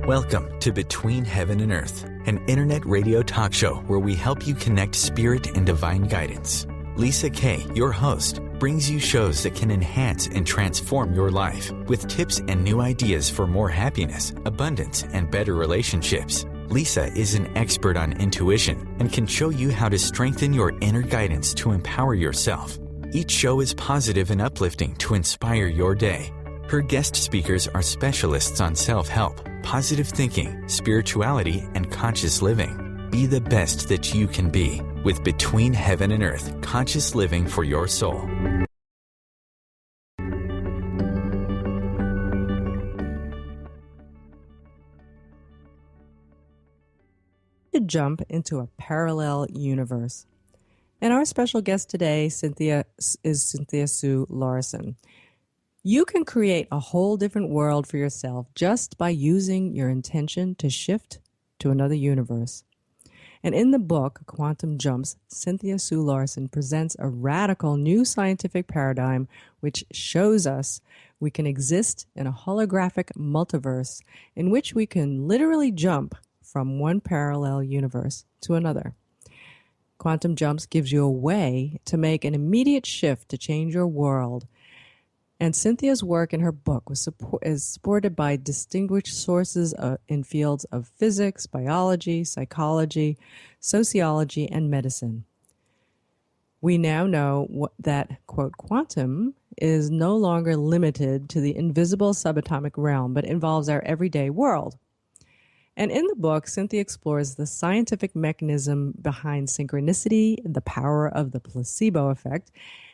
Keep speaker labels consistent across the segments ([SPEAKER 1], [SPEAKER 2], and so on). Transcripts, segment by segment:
[SPEAKER 1] Welcome to Between Heaven and Earth, an internet radio talk show where we help you connect spirit and divine guidance. Lisa Kay, your host, brings you shows that can enhance and transform your life with tips and new ideas for more happiness, abundance, and better relationships. Lisa is an expert on intuition and can show you how to strengthen your inner guidance to empower yourself. Each show is positive and uplifting to inspire your day. Her guest speakers are specialists on self-help, positive thinking, spirituality, and conscious living. Be the best that you can be with Between Heaven and Earth, conscious living for your soul.
[SPEAKER 2] To jump into a parallel universe. And our special guest today, Cynthia Sue Larson. You can create a whole different world for yourself just by using your intention to shift to another universe. And in the book, Quantum Jumps, Cynthia Sue Larson presents a radical new scientific paradigm which shows us we can exist in a holographic multiverse in which we can literally jump from one parallel universe to another. Quantum Jumps gives you a way to make an immediate shift to change your world. And Cynthia's work in her book is supported by distinguished sources in fields of physics, biology, psychology, sociology, and medicine. We now know that, quote, quantum is no longer limited to the invisible subatomic realm, but involves our everyday world. And in the book, Cynthia explores the scientific mechanism behind synchronicity, the power of the placebo effect,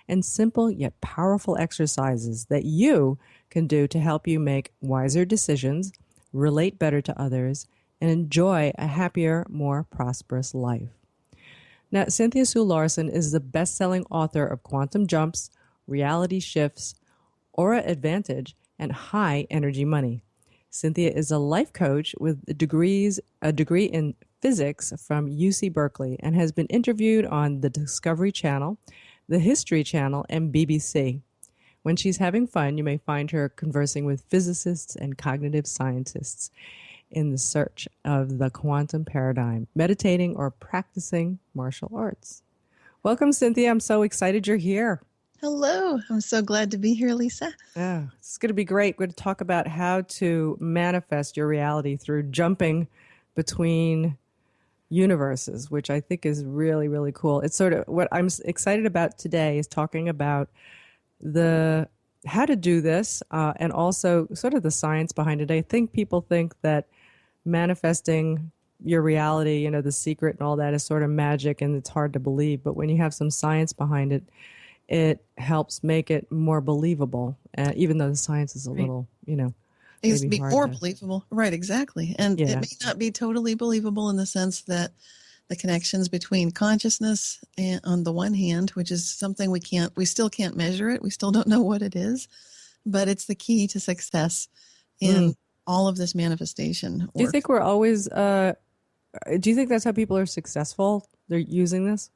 [SPEAKER 2] and simple yet powerful exercises that you can do to help you make wiser decisions, relate better to others, and enjoy a happier, more prosperous life. Now, Cynthia Sue Larson is the best-selling author of Quantum Jumps, Reality Shifts, Aura Advantage, and High Energy Money. Cynthia is a life coach with a degree in physics from UC Berkeley and has been interviewed on the Discovery Channel, the History Channel, and BBC. When she's having fun, you may find her conversing with physicists and cognitive scientists in the search of the quantum paradigm, meditating or practicing martial arts. Welcome, Cynthia. I'm so excited you're here.
[SPEAKER 3] Hello. I'm so glad to be here, Lisa.
[SPEAKER 2] Yeah, it's going to be great. We're going to talk about how to manifest your reality through jumping between universes, which I think is really, really cool. It's sort of what I'm excited about today is talking about how to do this and also sort of the science behind it. I think people think that manifesting your reality, the secret and all that is sort of magic and it's hard to believe. But when you have some science behind it, it helps make it more believable, even though the science is a little,
[SPEAKER 3] It needs to be more believable. Right, exactly. And it may not be totally believable in the sense that the connections between consciousness and, on the one hand, which is something we still can't measure it. We still don't know what it is, but it's the key to success in all of this manifestation work.
[SPEAKER 2] Do you think we're always, do you think that's how people are successful? They're using this?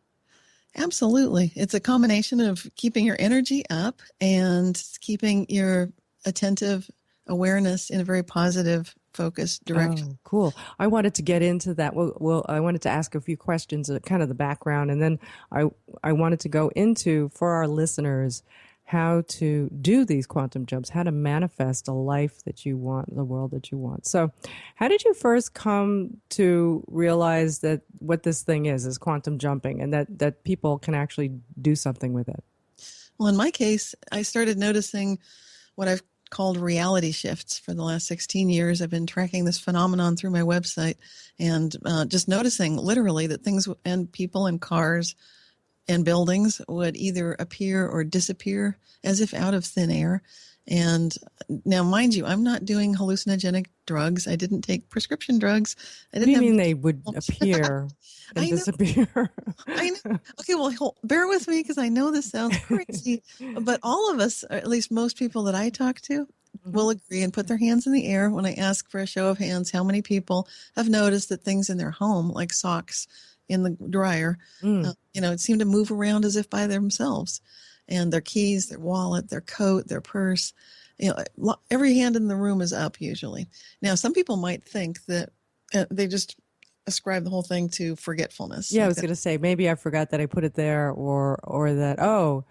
[SPEAKER 3] Absolutely. It's a combination of keeping your energy up and keeping your attentive awareness in a very positive, focused direction.
[SPEAKER 2] Oh, cool. I wanted to get into that. I wanted to ask a few questions, kind of the background, and then I wanted to go into, for our listeners, how to do these quantum jumps, how to manifest a life that you want, the world that you want. So how did you first come to realize that what this thing is quantum jumping, and that people can actually do something with it?
[SPEAKER 3] Well, in my case, I started noticing what I've called reality shifts for the last 16 years. I've been tracking this phenomenon through my website and just noticing literally that things and people and cars and buildings would either appear or disappear as if out of thin air. And now, mind you, I'm not doing hallucinogenic drugs. I didn't take prescription drugs.
[SPEAKER 2] What do you mean they would appear and disappear?
[SPEAKER 3] I know. Okay, well, bear with me because I know this sounds crazy, but all of us, or at least most people that I talk to, will agree and put their hands in the air when I ask for a show of hands how many people have noticed that things in their home, like socks in the dryer, it seemed to move around as if by themselves. And their keys, their wallet, their coat, their purse, Every hand in the room is up usually. Now, some people might think that they just ascribe the whole thing to forgetfulness.
[SPEAKER 2] Yeah, I
[SPEAKER 3] like
[SPEAKER 2] was
[SPEAKER 3] that.
[SPEAKER 2] going to say maybe I forgot that I put it there, or that, oh,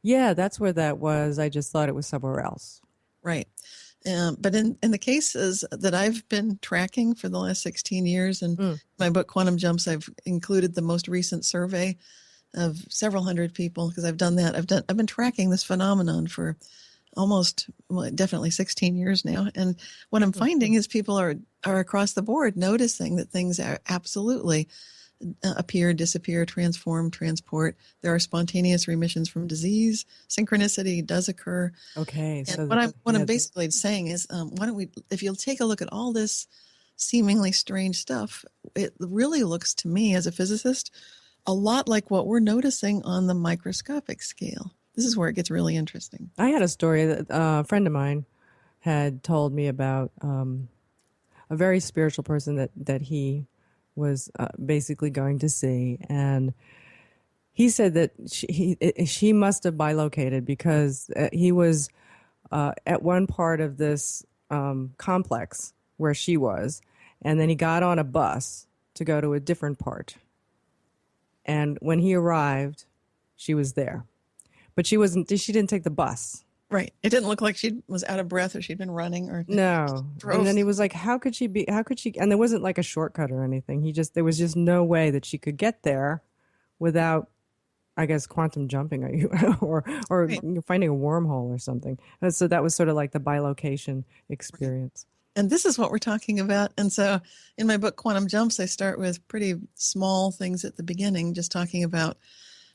[SPEAKER 2] yeah, that's where that was. I just thought it was somewhere else.
[SPEAKER 3] Right. But in the cases that I've been tracking for the last 16 years, and my book Quantum Jumps, I've included the most recent survey of several hundred people because I've done that. I've been tracking this phenomenon for almost, well, definitely 16 years now. And what I'm finding is people are across the board noticing that things are absolutely appear, disappear, transform, transport. There are spontaneous remissions from disease. Synchronicity does occur.
[SPEAKER 2] Okay.
[SPEAKER 3] And
[SPEAKER 2] So
[SPEAKER 3] what I'm basically saying is, why don't we, if you'll take a look at all this seemingly strange stuff, it really looks to me as a physicist a lot like what we're noticing on the microscopic scale. This is where it gets really interesting.
[SPEAKER 2] I had a story that a friend of mine had told me about a very spiritual person that he was basically going to see, and he said that she must have bilocated because he was at one part of this complex where she was, and then he got on a bus to go to a different part. And when he arrived, she was there, but she didn't take the bus.
[SPEAKER 3] Right. It didn't look like she was out of breath or she'd been running or
[SPEAKER 2] No.
[SPEAKER 3] drove.
[SPEAKER 2] And then he was like, how could she, and there wasn't like a shortcut or anything. There was just no way that she could get there without, I guess, quantum jumping or
[SPEAKER 3] Right.
[SPEAKER 2] finding a wormhole or something. And so that was sort of like the bilocation experience.
[SPEAKER 3] And this is what we're talking about. And so in my book, Quantum Jumps, I start with pretty small things at the beginning, just talking about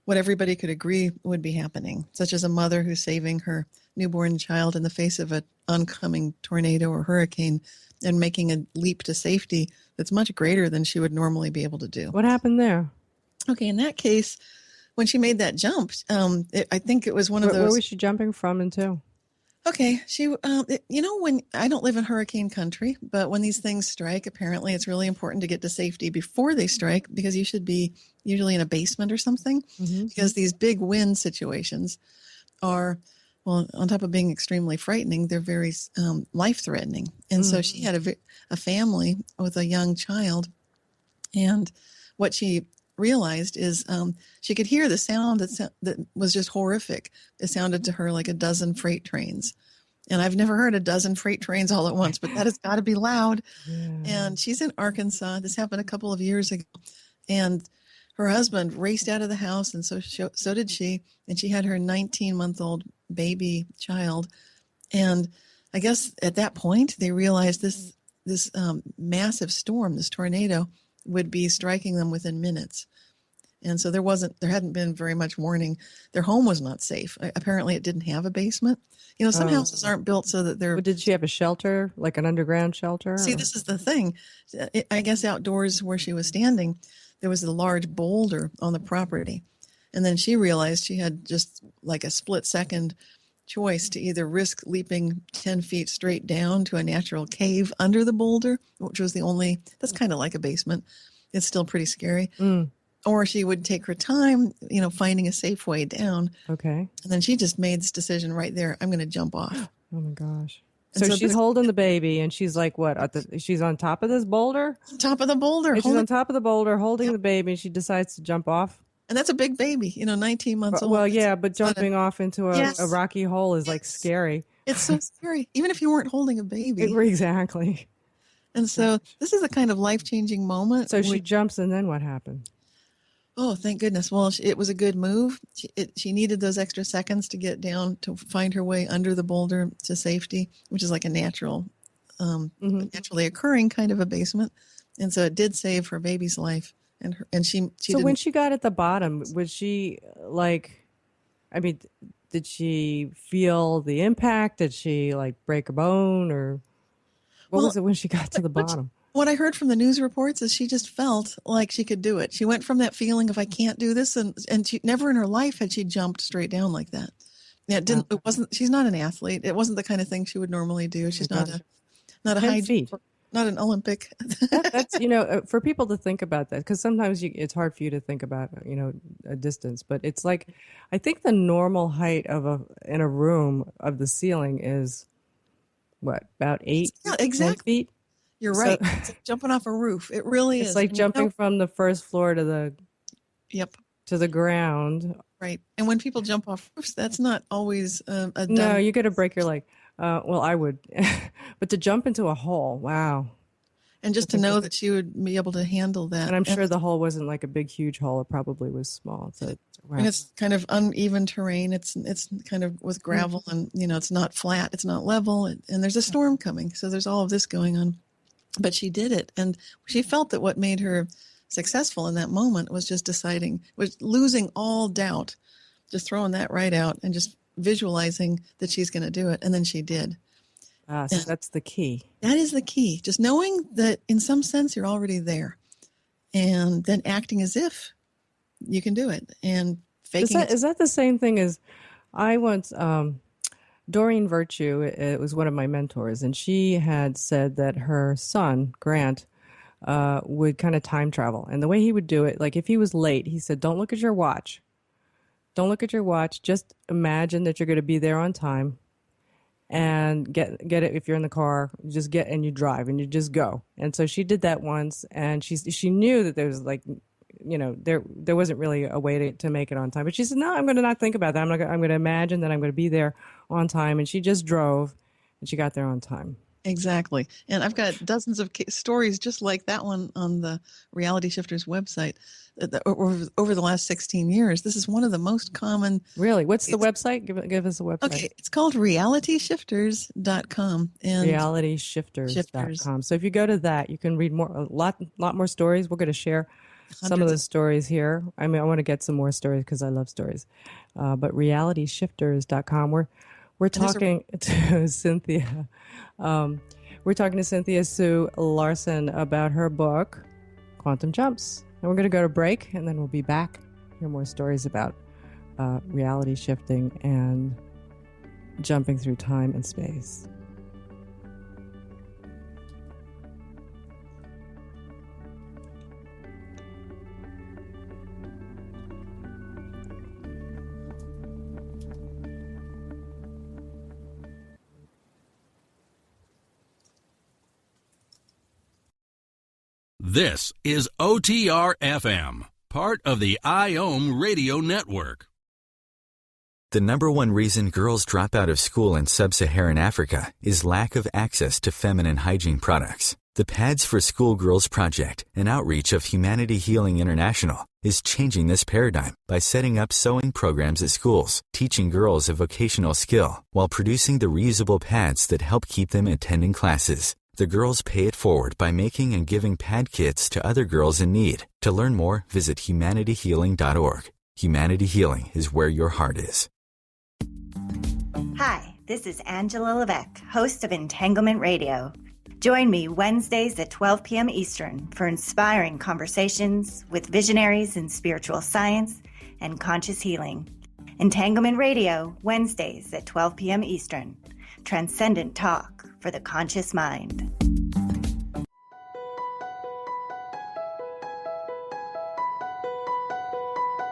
[SPEAKER 3] what everybody could agree would be happening, such as a mother who's saving her newborn child in the face of an oncoming tornado or hurricane and making a leap to safety that's much greater than she would normally be able to do.
[SPEAKER 2] What happened there?
[SPEAKER 3] Okay, in that case, when she made that jump, I think it was one of those.
[SPEAKER 2] Where was she jumping from and to?
[SPEAKER 3] Okay, when I don't live in hurricane country, but when these things strike, apparently it's really important to get to safety before they strike because you should be usually in a basement or something because these big wind situations are, well, on top of being extremely frightening, they're very life-threatening. And so she had a family with a young child, and what she realized is she could hear the sound that was just horrific. It sounded to her like a dozen freight trains. And I've never heard a dozen freight trains all at once, but that has got to be loud. Yeah. And she's in Arkansas. This happened a couple of years ago. And her husband raced out of the house, and so did she. And she had her 19-month-old baby child. And I guess at that point, they realized this massive storm, this tornado, would be striking them within minutes. And so there hadn't been very much warning. Their home was not safe. Apparently it didn't have a basement. Some houses aren't built so that they're...
[SPEAKER 2] But did she have a shelter, like an underground shelter?
[SPEAKER 3] See, this is the thing. I guess outdoors where she was standing, there was a large boulder on the property. And then she realized she had just like a split second choice to either risk leaping 10 feet straight down to a natural cave under the boulder, which was that's kind of like a basement. It's still pretty scary. Or she would take her time, finding a safe way down.
[SPEAKER 2] Okay.
[SPEAKER 3] And then she just made this decision right there. I'm going to jump off.
[SPEAKER 2] Oh my gosh. So she's holding the baby and she's like, what? She's on top of this boulder?
[SPEAKER 3] Top of the boulder.
[SPEAKER 2] And she's on top of the boulder holding the baby and she decides to jump off?
[SPEAKER 3] And that's a big baby, 19 months old.
[SPEAKER 2] Well, yeah, but jumping off into a rocky hole is like scary.
[SPEAKER 3] It's so scary, even if you weren't holding a baby.
[SPEAKER 2] Exactly.
[SPEAKER 3] And so this is a kind of life-changing moment.
[SPEAKER 2] So she jumps, and then what happened?
[SPEAKER 3] Oh, thank goodness. Well, it was a good move. She needed those extra seconds to get down to find her way under the boulder to safety, which is like a naturally occurring kind of a basement. And so it did save her baby's life. And she
[SPEAKER 2] So when she got at the bottom, was she did she feel the impact? Did she break a bone, or what was it when she got to the bottom?
[SPEAKER 3] What I heard from the news reports is she just felt like she could do it. She went from that feeling of I can't do this, and she never in her life had she jumped straight down like that. Yeah, it wasn't. She's not an athlete. It wasn't the kind of thing she would normally do. She's not a high
[SPEAKER 2] feet.
[SPEAKER 3] not an Olympic.
[SPEAKER 2] That's, for people to think about that, because sometimes it's hard for you to think about, a distance, but it's like, I think the normal height in a room of the ceiling is what, about
[SPEAKER 3] Yeah,
[SPEAKER 2] 10
[SPEAKER 3] exactly.
[SPEAKER 2] feet?
[SPEAKER 3] You're
[SPEAKER 2] So
[SPEAKER 3] right. It's like jumping off a roof. It really
[SPEAKER 2] it's
[SPEAKER 3] is.
[SPEAKER 2] like
[SPEAKER 3] And
[SPEAKER 2] jumping from the first floor to the
[SPEAKER 3] yep.
[SPEAKER 2] ground.
[SPEAKER 3] Right. And when people jump off roofs, that's not always a
[SPEAKER 2] No,
[SPEAKER 3] done.
[SPEAKER 2] you got to break your leg. Well, I would, but to jump into a hole, wow.
[SPEAKER 3] And just to know that you would be able to handle that.
[SPEAKER 2] And I'm sure the hole wasn't like a big, huge hole. It probably was small. So, wow.
[SPEAKER 3] And it's kind of uneven terrain. It's kind of with gravel, and it's not flat. It's not level, and there's a storm coming. So there's all of this going on. But she did it, and she felt that what made her successful in that moment was just was losing all doubt, just throwing that right out and just visualizing that she's going to do it. And then she did.
[SPEAKER 2] So that's the key.
[SPEAKER 3] That is the key. Just knowing that in some sense you're already there, and then acting as if you can do it, and faking
[SPEAKER 2] Is that the same thing as I once, Doreen Virtue, it was one of my mentors, and she had said that her son, Grant, would kind of time travel. And the way he would do it, like if he was late, he said, don't look at your watch. Don't look at your watch. Just imagine that you're going to be there on time. And get it. If you're in the car, just get, and you drive and you just go. And so she did that once, and she knew that there was like, there wasn't really a way to make it on time. But she said, no, I'm going to not think about that. I'm going to imagine that I'm going to be there on time. And she just drove, and she got there on time.
[SPEAKER 3] Exactly. And I've got dozens of stories just like that one on the Reality Shifters website over the last 16 years. This is one of the most common.
[SPEAKER 2] Really? What's the website? Give us a website.
[SPEAKER 3] Okay. It's called realityshifters.com. And
[SPEAKER 2] realityshifters.com. So if you go to that, you can read a lot more stories. We're going to share some of those stories here. I mean, I want to get some more stories because I love stories. But realityshifters.com. We're talking to Cynthia. We're talking to Cynthia Sue Larson about her book, Quantum Jumps. And we're going to go to break, and then we'll be back. Hear more stories about reality shifting and jumping through time and space.
[SPEAKER 4] This is OTR FM, part of the IOM radio network.
[SPEAKER 1] The number one reason girls drop out of school in sub-Saharan Africa is lack of access to feminine hygiene products. The Pads for Schoolgirls Project, an outreach of Humanity Healing International, is changing this paradigm by setting up sewing programs at schools, teaching girls a vocational skill, while producing the reusable pads that help keep them attending classes. The girls pay it forward by making and giving pad kits to other girls in need. To learn more, visit humanityhealing.org. Humanity Healing is where your heart is.
[SPEAKER 5] Hi, this is Angela Levesque, host of Entanglement Radio. Join me Wednesdays at 12 p.m. Eastern for inspiring conversations with visionaries in spiritual science and conscious healing. Entanglement Radio, Wednesdays at 12 p.m. Eastern. Transcendent talk for the conscious mind.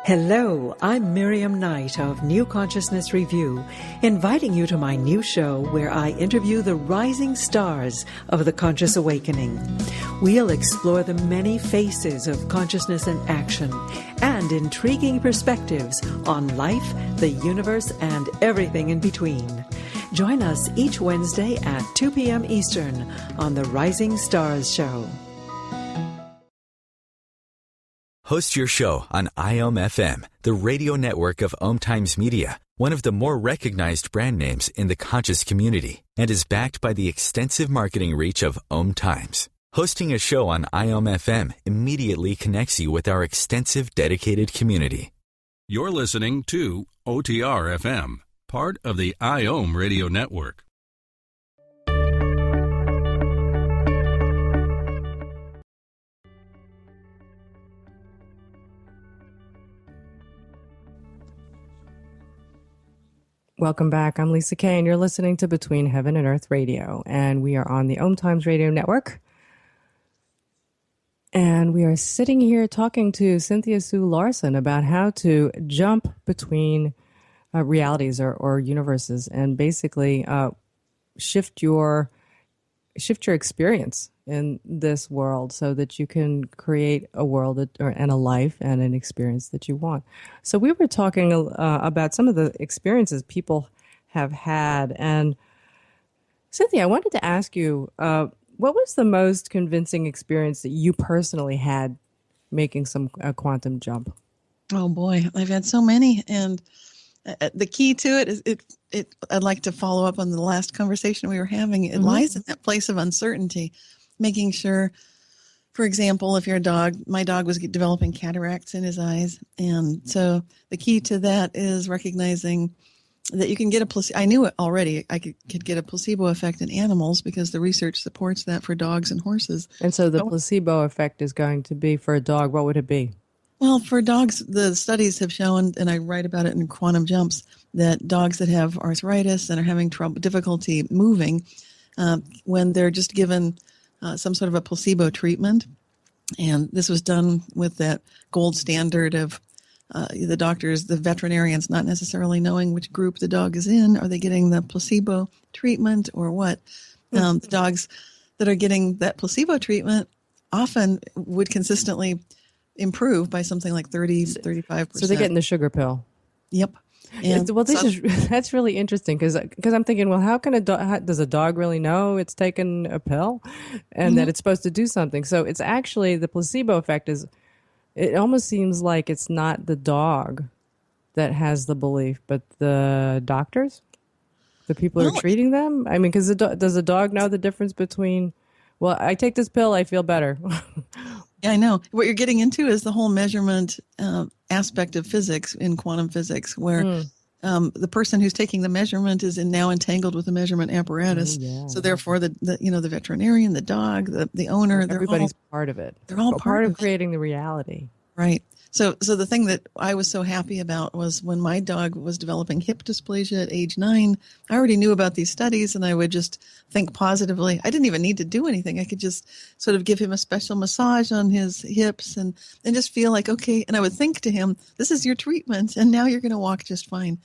[SPEAKER 6] Hello, I'm Miriam Knight of New Consciousness Review, inviting you to my new show where I interview the rising stars of the conscious awakening. We'll explore the many faces of consciousness and action and intriguing perspectives on life, the universe, and everything in between. Join us each Wednesday at 2 p.m. Eastern on the Rising Stars Show.
[SPEAKER 1] Host your show on IOM FM, the radio network of OMTimes Media, one of the more recognized brand names in the conscious community, and is backed by the extensive marketing reach of OMTimes. Hosting a show on IOM FM immediately connects you with our extensive dedicated community.
[SPEAKER 4] You're listening to OTR FM, part of the IOM radio network.
[SPEAKER 2] Welcome back. I'm Lisa Kay, and you're listening to Between Heaven and Earth Radio, and we are on the OMTimes Radio Network. And we are sitting here talking to Cynthia Sue Larson about how to jump between realities or universes and basically shift your experience in this world so that you can create a world and a life and an experience that you want. So we were talking about some of the experiences people have had. And Cynthia, I wanted to ask you, what was the most convincing experience that you personally had making a quantum jump?
[SPEAKER 3] Oh boy, I've had so many, and the key to it is I'd like to follow up on the last conversation we were having. It lies in that place of uncertainty, making sure, for example, if you're a dog, my dog was developing cataracts in his eyes, and so the key to that is recognizing that you can get a placebo. I knew it already. I could get a placebo effect in animals because the research supports that for dogs and horses.
[SPEAKER 2] And so the placebo effect is going to be for a dog. What would it be?
[SPEAKER 3] Well, for dogs, the studies have shown, and I write about it in Quantum Jumps, that dogs that have arthritis and are having difficulty moving, when they're just given some sort of a placebo treatment, and this was done with that gold standard of the doctors, the veterinarians, not necessarily knowing which group the dog is in. Are they getting the placebo treatment or what? The dogs that are getting that placebo treatment often would consistently improve by something like 30-35%.
[SPEAKER 2] So they're getting the sugar pill.
[SPEAKER 3] Yep. And
[SPEAKER 2] well, that's really interesting because I'm thinking, well, how can does a dog really know it's taken a pill and that it's supposed to do something? So it's actually the placebo effect is. It almost seems like it's not the dog that has the belief, but the doctors, the people who are treating them. I mean, because does the dog know the difference between, well, I take this pill, I feel better.
[SPEAKER 3] Yeah, I know. What you're getting into is the whole measurement aspect of physics in quantum physics, where the person who's taking the measurement is now entangled with the measurement apparatus. So therefore, the veterinarian, the dog, the owner,
[SPEAKER 2] everybody's part of it.
[SPEAKER 3] They're all
[SPEAKER 2] part of creating the reality.
[SPEAKER 3] Right. So the thing that I was so happy about was when my dog was developing hip dysplasia at age 9, I already knew about these studies and I would just think positively. I didn't even need to do anything. I could just sort of give him a special massage on his hips and just feel like, okay. And I would think to him, this is your treatment and now you're going to walk just fine.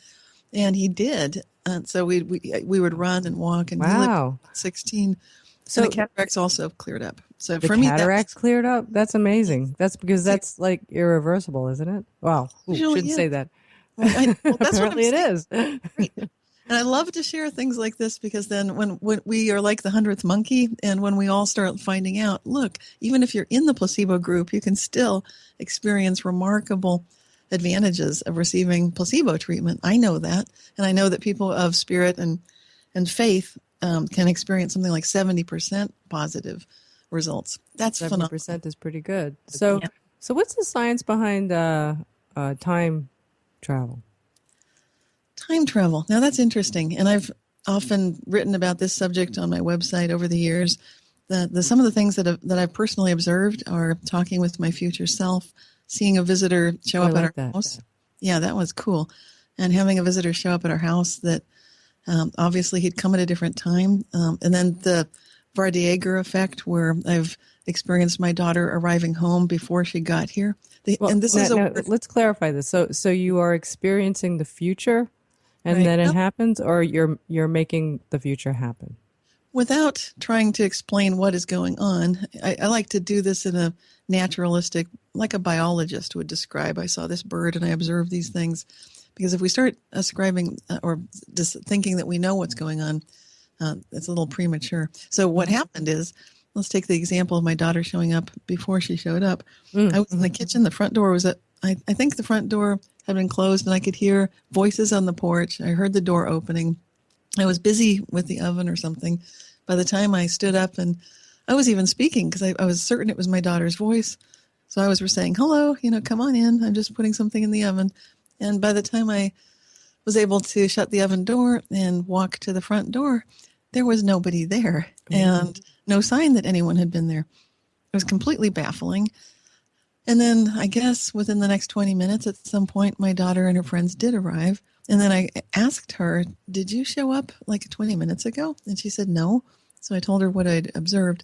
[SPEAKER 3] And he did. And so we would run and walk and
[SPEAKER 2] wow.
[SPEAKER 3] he lived at 16. So the cataracts also cleared up. So
[SPEAKER 2] the
[SPEAKER 3] for me,
[SPEAKER 2] cataracts cleared up. That's amazing. That's because that's like irreversible, isn't it? Wow, shouldn't say that.
[SPEAKER 3] Well, that's
[SPEAKER 2] apparently
[SPEAKER 3] what
[SPEAKER 2] it is.
[SPEAKER 3] Right. And I love to share things like this because then when we are like the 100th monkey, and when we all start finding out, look, even if you're in the placebo group, you can still experience remarkable advantages of receiving placebo treatment. I know that, and I know that people of spirit and faith can experience something like 70% positive results. That's
[SPEAKER 2] 70%
[SPEAKER 3] phenomenal.
[SPEAKER 2] is pretty good. So what's the science behind time travel?
[SPEAKER 3] Time travel. Now that's interesting, and I've often written about this subject on my website over the years. Some of the things that I've personally observed are talking with my future self, seeing a visitor show up at our house. Yeah, that was cool, and having a visitor show up at our house that. Obviously, he'd come at a different time. And then the Vardiager effect, where I've experienced my daughter arriving home before she got here.
[SPEAKER 2] Let's clarify this. So you are experiencing the future, and then it happens, or you're making the future happen?
[SPEAKER 3] Without trying to explain what is going on, I like to do this in a naturalistic, like a biologist would describe. I saw this bird and I observed these things. Because if we start ascribing or just thinking that we know what's going on, it's a little premature. So what happened is, let's take the example of my daughter showing up before she showed up. I was in the kitchen. The front door was I think the front door had been closed and I could hear voices on the porch. I heard the door opening. I was busy with the oven or something. By the time I stood up, and I was even speaking because I was certain it was my daughter's voice. So I was saying, hello, come on in. I'm just putting something in the oven. And by the time I was able to shut the oven door and walk to the front door, there was nobody there and no sign that anyone had been there. It was completely baffling. And then I guess within the next 20 minutes at some point, my daughter and her friends did arrive. And then I asked her, did you show up like 20 minutes ago? And she said no. So I told her what I'd observed.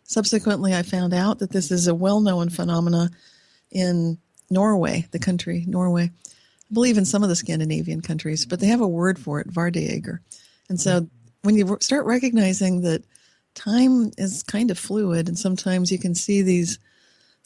[SPEAKER 3] Subsequently, I found out that this is a well-known phenomena in Norway, the country, Norway. I believe in some of the Scandinavian countries, but they have a word for it, Vardager. And so when you start recognizing that time is kind of fluid and sometimes you can see these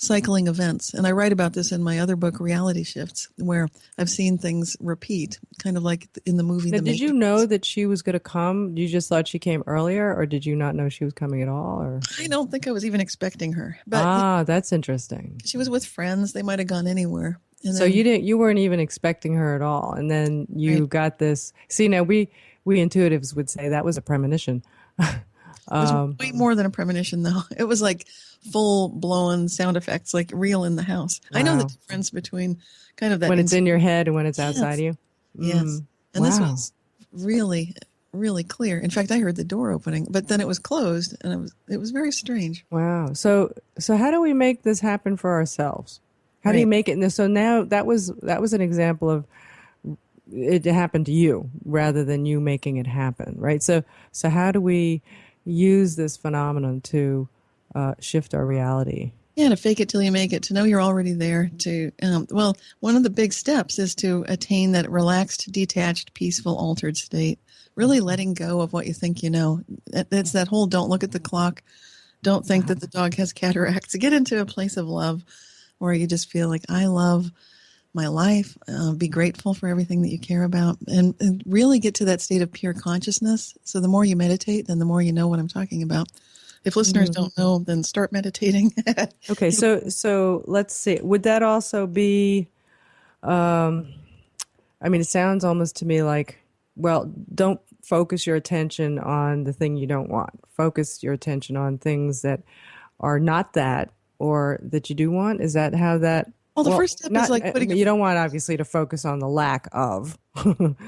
[SPEAKER 3] cycling events. And I write about this in my other book, Reality Shifts, where I've seen things repeat, kind of like in the movie.
[SPEAKER 2] Now, did you know that she was going to come? You just thought she came earlier, or did you not know she was coming at all? Or
[SPEAKER 3] I don't think I was even expecting her. But
[SPEAKER 2] that's interesting.
[SPEAKER 3] She was with friends. They might have gone anywhere. And
[SPEAKER 2] so
[SPEAKER 3] then,
[SPEAKER 2] you weren't even expecting her at all. And then you got this. See, now we intuitives would say that was a premonition.
[SPEAKER 3] It was way more than a premonition, though. It was like full-blown sound effects, like real in the house. Wow. I know the difference between kind of that...
[SPEAKER 2] When it's in your head and when it's outside you?
[SPEAKER 3] Yes. And this was really, really clear. In fact, I heard the door opening, but then it was closed, and it was very strange.
[SPEAKER 2] Wow. So how do we make this happen for ourselves? How do you make it? So now that was an example of it happened to you rather than you making it happen, right? So how do we use this phenomenon to shift our reality?
[SPEAKER 3] Yeah, to fake it till you make it, to know you're already there. One of the big steps is to attain that relaxed, detached, peaceful, altered state. Really letting go of what you think you know. It's that whole don't look at the clock, don't think that the dog has cataracts. Get into a place of love where you just feel like, I love my life, be grateful for everything that you care about, and really get to that state of pure consciousness. So the more you meditate, then the more you know what I'm talking about. If listeners don't know, then start meditating.
[SPEAKER 2] Okay, so let's see. Would that also be, it sounds almost to me like, well, don't focus your attention on the thing you don't want. Focus your attention on things that are not that or that you do want. Is that how that...
[SPEAKER 3] Well, the first step is like putting...
[SPEAKER 2] You don't want, obviously, to focus on the lack of.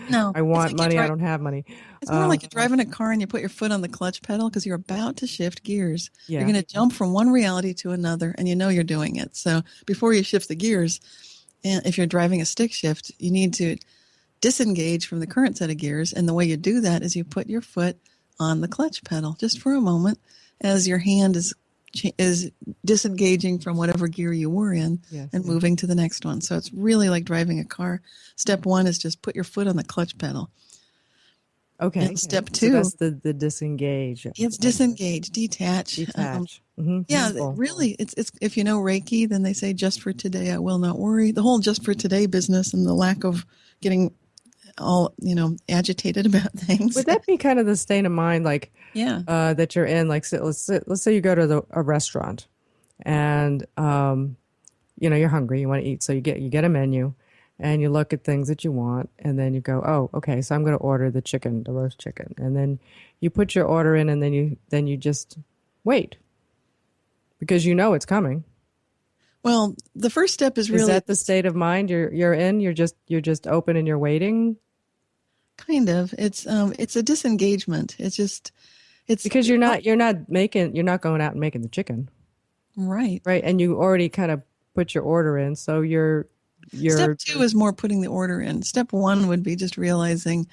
[SPEAKER 3] No.
[SPEAKER 2] I want money, I don't have money.
[SPEAKER 3] It's more like you're driving a car and you put your foot on the clutch pedal because you're about to shift gears. Yeah. You're going to jump from one reality to another, and you know you're doing it. So before you shift the gears, and if you're driving a stick shift, you need to disengage from the current set of gears. And the way you do that is you put your foot on the clutch pedal just for a moment as your hand is disengaging from whatever gear you were in and moving to the next one. So it's really like driving a car. Step one is just put your foot on the clutch pedal.
[SPEAKER 2] Okay.
[SPEAKER 3] And step two.
[SPEAKER 2] So that's the disengage.
[SPEAKER 3] It's disengage, detach. Really, it's if you know Reiki, then they say, just for today, I will not worry. The whole just for today business and the lack of getting all, agitated about things.
[SPEAKER 2] Would that be kind of the state of mind, like, that you're in? Like, let's say you go to a restaurant and, you're hungry, you want to eat. So you get a menu and you look at things that you want and then you go, oh, okay, so I'm going to order the roast chicken. And then you put your order in and then you just wait because you know it's coming.
[SPEAKER 3] Well, the first step is really...
[SPEAKER 2] Is that the state of mind you're in? You're just open and you're waiting?
[SPEAKER 3] Kind of. It's a disengagement. It's
[SPEAKER 2] because you're not going out and making the chicken.
[SPEAKER 3] Right.
[SPEAKER 2] Right. And you already kind of put your order in. So you're
[SPEAKER 3] Step two is more putting the order in. Step one would be just realizing.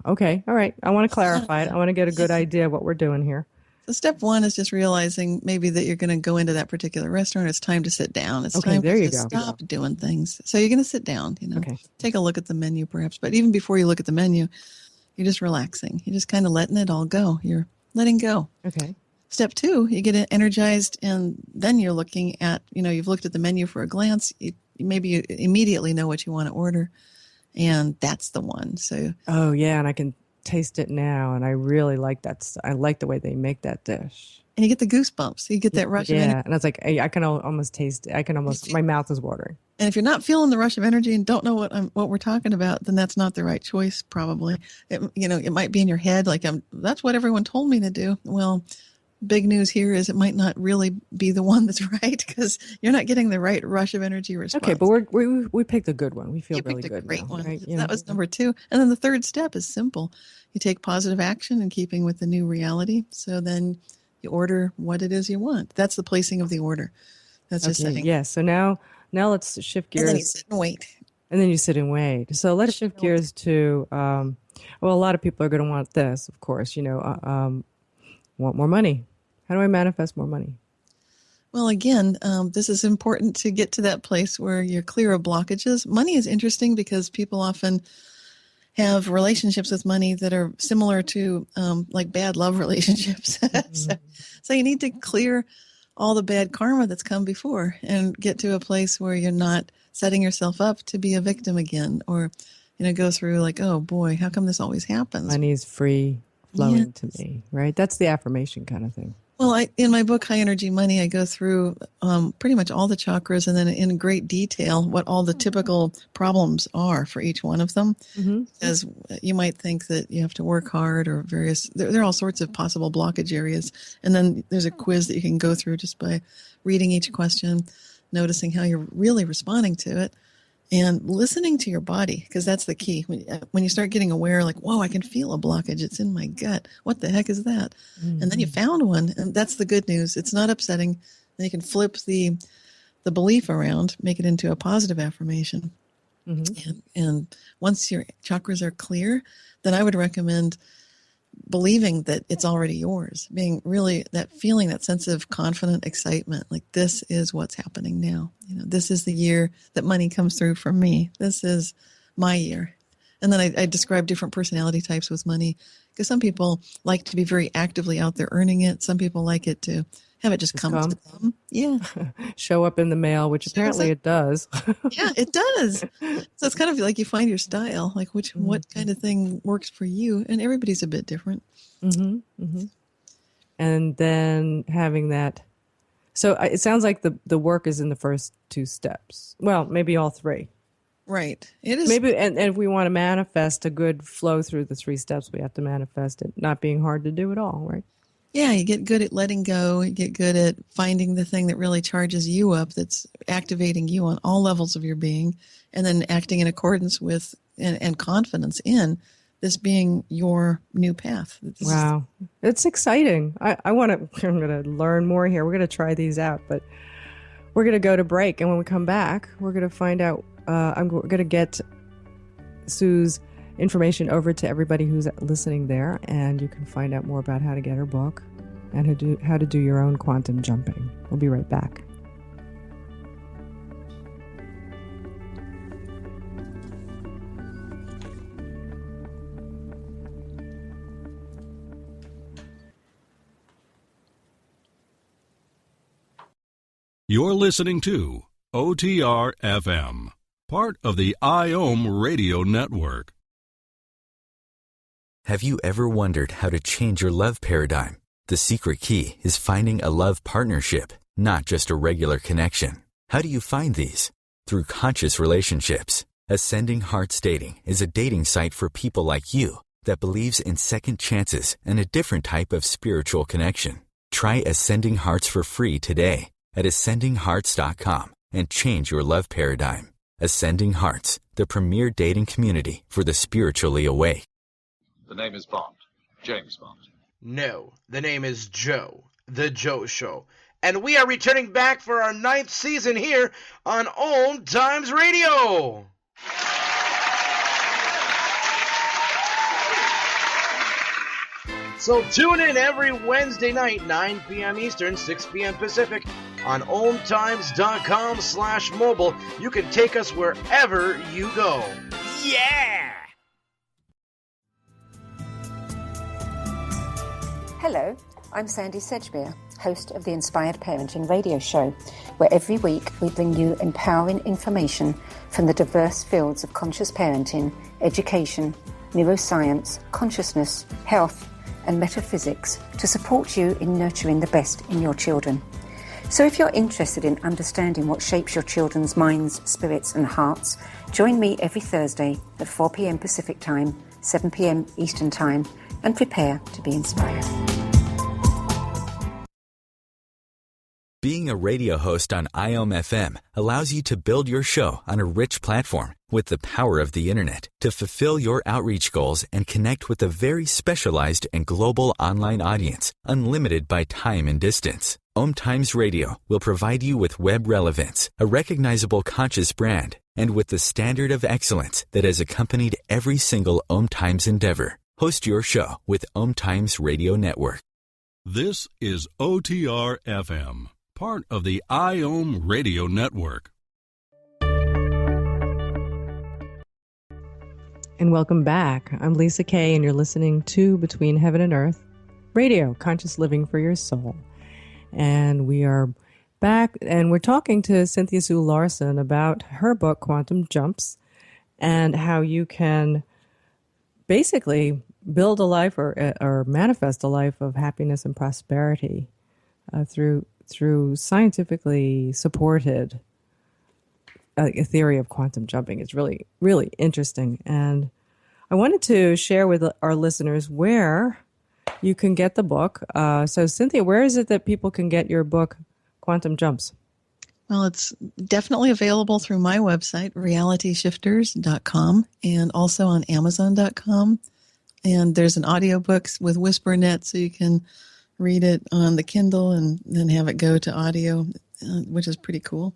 [SPEAKER 2] Okay. All right. I want to clarify it. I want to get a good idea of what we're doing here.
[SPEAKER 3] So step one is just realizing maybe that you're going to go into that particular restaurant. It's time to sit down. It's time to stop doing things. So you're going to sit down, take a look at the menu perhaps. But even before you look at the menu, you're just relaxing. You're just kind of letting it all go. You're letting go.
[SPEAKER 2] Okay.
[SPEAKER 3] Step two, you get energized and then you're looking at, you've looked at the menu for a glance. Maybe you immediately know what you want to order. And that's the one. So.
[SPEAKER 2] Oh, yeah. And I can taste it now, and I really like that. I like the way they make that dish.
[SPEAKER 3] And you get the goosebumps. You get that rush of energy.
[SPEAKER 2] Yeah, and it's like I can almost taste it. My mouth is watering.
[SPEAKER 3] And if you're not feeling the rush of energy and don't know what we're talking about, then that's not the right choice. Probably, it might be in your head like that's what everyone told me to do. Well, big news here is it might not really be the one that's right because you're not getting the right rush of energy response.
[SPEAKER 2] Okay, but we picked a good one. We feel really good.
[SPEAKER 3] You picked a great one.
[SPEAKER 2] Right?
[SPEAKER 3] So that was number two. And then the third step is simple. You take positive action in keeping with the new reality. So then you order what it is you want. That's the placing of the order. That's just setting.
[SPEAKER 2] Yeah. So now let's shift gears.
[SPEAKER 3] And then you sit and wait.
[SPEAKER 2] And then you sit and wait. So let's shift gears to, a lot of people are going to want this, of course, want more money. How do I manifest more money?
[SPEAKER 3] Well, again, this is important to get to that place where you're clear of blockages. Money is interesting because people often have relationships with money that are similar to like bad love relationships. So you need to clear all the bad karma that's come before and get to a place where you're not setting yourself up to be a victim again, or, go through like, oh boy, how come this always happens?
[SPEAKER 2] Money's free flowing to me, right? That's the affirmation kind of thing.
[SPEAKER 3] Well, in my book, High Energy Money, I go through pretty much all the chakras and then in great detail what all the typical problems are for each one of them. Mm-hmm. As you might think that you have to work hard or there are all sorts of possible blockage areas. And then there's a quiz that you can go through just by reading each question, noticing how you're really responding to it, and listening to your body, because that's the key. When you start getting aware, like, whoa, I can feel a blockage. It's in my gut. What the heck is that? Mm-hmm. And then you found one, and that's the good news. It's not upsetting. Then you can flip the belief around, make it into a positive affirmation. Mm-hmm. And once your chakras are clear, then I would recommend believing that it's already yours, being really that feeling, that sense of confident excitement, like this is what's happening now. This is the year that money comes through for me. This is my year. And then I describe different personality types with money, because some people like to be very actively out there earning it. Some people like it to have it just come to them. Yeah.
[SPEAKER 2] Show up in the mail, which apparently it does.
[SPEAKER 3] Yeah, it does. So it's kind of like you find your style, like what kind of thing works for you. And everybody's a bit different. Mm-hmm. Mm-hmm.
[SPEAKER 2] And then having that. So it sounds like the work is in the first two steps. Well, maybe all three.
[SPEAKER 3] Right. It is.
[SPEAKER 2] Maybe, and if we want to manifest a good flow through the three steps, we have to manifest it not being hard to do at all, right?
[SPEAKER 3] Yeah, you get good at letting go. You get good at finding the thing that really charges you up, that's activating you on all levels of your being, and then acting in accordance with and confidence in this being your new path.
[SPEAKER 2] Wow. It's exciting. I'm going to learn more here. We're going to try these out, but we're going to go to break. And when we come back, we're going to find out, I'm going to get Sue's information over to everybody who's listening there, and you can find out more about how to get her book and how to do your own quantum jumping. We'll be right back.
[SPEAKER 4] You're listening to OTR FM, part of the IOM Radio Network.
[SPEAKER 1] Have you ever wondered how to change your love paradigm? The secret key is finding a love partnership, not just a regular connection. How do you find these? Through conscious relationships. Ascending Hearts Dating is a dating site for people like you that believes in second chances and a different type of spiritual connection. Try Ascending Hearts for free today at ascendinghearts.com and change your love paradigm. Ascending Hearts, the premier dating community for the spiritually awake.
[SPEAKER 7] The name is Bond. James Bond.
[SPEAKER 8] No, the name is Joe. The Joe Show. And we are returning back for our 9th season here on OMTimes Radio. So tune in every Wednesday night, 9 p.m. Eastern, 6 p.m. Pacific, on OMTimes.com/mobile. You can take us wherever you go. Yeah!
[SPEAKER 9] Hello, I'm Sandy Sedgbeer, host of the Inspired Parenting Radio Show, where every week we bring you empowering information from the diverse fields of conscious parenting, education, neuroscience, consciousness, health, and metaphysics to support you in nurturing the best in your children. So if you're interested in understanding what shapes your children's minds, spirits, and hearts, join me every Thursday at 4 p.m. Pacific Time, 7 p.m. Eastern Time, and prepare to be inspired.
[SPEAKER 1] Being a radio host on IOM FM allows you to build your show on a rich platform with the power of the internet to fulfill your outreach goals and connect with a very specialized and global online audience, unlimited by time and distance. OMTimes Radio will provide you with web relevance, a recognizable conscious brand, and with the standard of excellence that has accompanied every single OMTimes endeavor. Host your show with OMTimes Radio Network.
[SPEAKER 4] This is OTR FM, part of the IOM Radio Network.
[SPEAKER 2] And welcome back. I'm Lisa Kay, and you're listening to Between Heaven and Earth Radio, Conscious Living for Your Soul. And we are back, and we're talking to Cynthia Sue Larson about her book, Quantum Jumps, and how you can basically build a life or manifest a life of happiness and prosperity through scientifically supported a theory of quantum jumping. It's really, really interesting. And I wanted to share with our listeners where you can get the book. So, Cynthia, where is it that people can get your book, Quantum Jumps?
[SPEAKER 3] Well, it's definitely available through my website, realityshifters.com, and also on amazon.com. And there's an audiobook with WhisperNet, so you can read it on the Kindle and then have it go to audio, which is pretty cool.